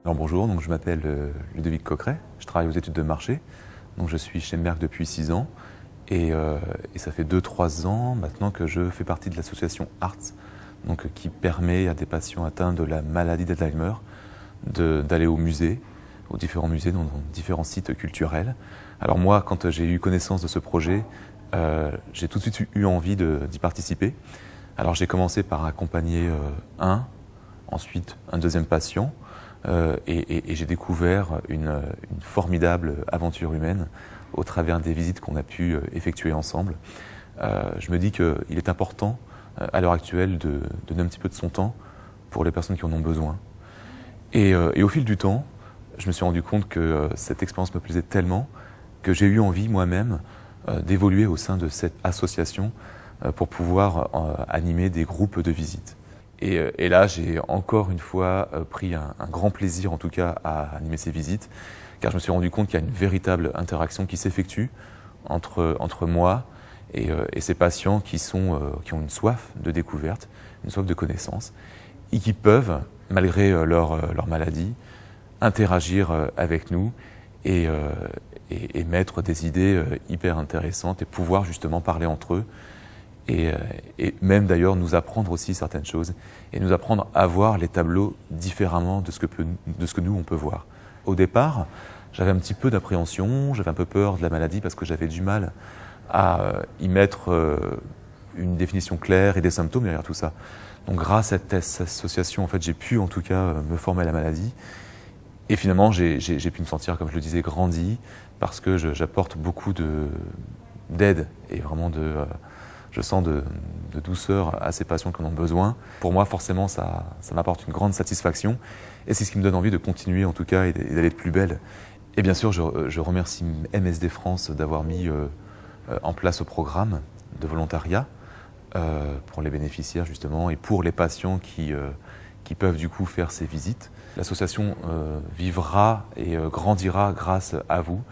Alors bonjour, donc je m'appelle Ludovic Coqueret, je travaille aux études de marché, donc je suis chez Merck depuis 6 ans et ça fait 2-3 ans maintenant que je fais partie de l'association ARTS, donc, qui permet à des patients atteints de la maladie d'Alzheimer d'aller au musée, aux différents musées, dans différents sites culturels. Alors moi, quand j'ai eu connaissance de ce projet, j'ai tout de suite eu envie d'y participer. Alors j'ai commencé par accompagner ensuite un deuxième patient, et j'ai découvert une formidable aventure humaine au travers des visites qu'on a pu effectuer ensemble. Je me dis qu'il est important à l'heure actuelle de donner un petit peu de son temps pour les personnes qui en ont besoin. Et au fil du temps, je me suis rendu compte que cette expérience me plaisait tellement que j'ai eu envie moi-même d'évoluer au sein de cette association pour pouvoir animer des groupes de visite. Et là, j'ai encore une fois pris un grand plaisir, en tout cas, à animer ces visites, car je me suis rendu compte qu'il y a une véritable interaction qui s'effectue entre moi et ces patients qui ont une soif de découverte, une soif de connaissance, et qui peuvent, malgré leur maladie, interagir avec nous et mettre des idées hyper intéressantes et pouvoir justement parler entre eux. Et même d'ailleurs nous apprendre aussi certaines choses et nous apprendre à voir les tableaux différemment de ce que nous on peut voir. Au départ, j'avais un petit peu d'appréhension, j'avais un peu peur de la maladie parce que j'avais du mal à y mettre une définition claire et des symptômes derrière tout ça. Donc grâce à cette association, en fait, j'ai pu en tout cas me former à la maladie. Et finalement, j'ai pu me sentir, comme je le disais, grandi parce que j'apporte beaucoup d'aide et vraiment je sens de douceur à ces patients qui en ont besoin. Pour moi, forcément, ça m'apporte une grande satisfaction et c'est ce qui me donne envie de continuer en tout cas et d'aller de plus belle. Et bien sûr, je remercie MSD France d'avoir mis en place ce programme de volontariat pour les bénéficiaires justement et pour les patients qui peuvent du coup faire ces visites. L'association vivra et grandira grâce à vous.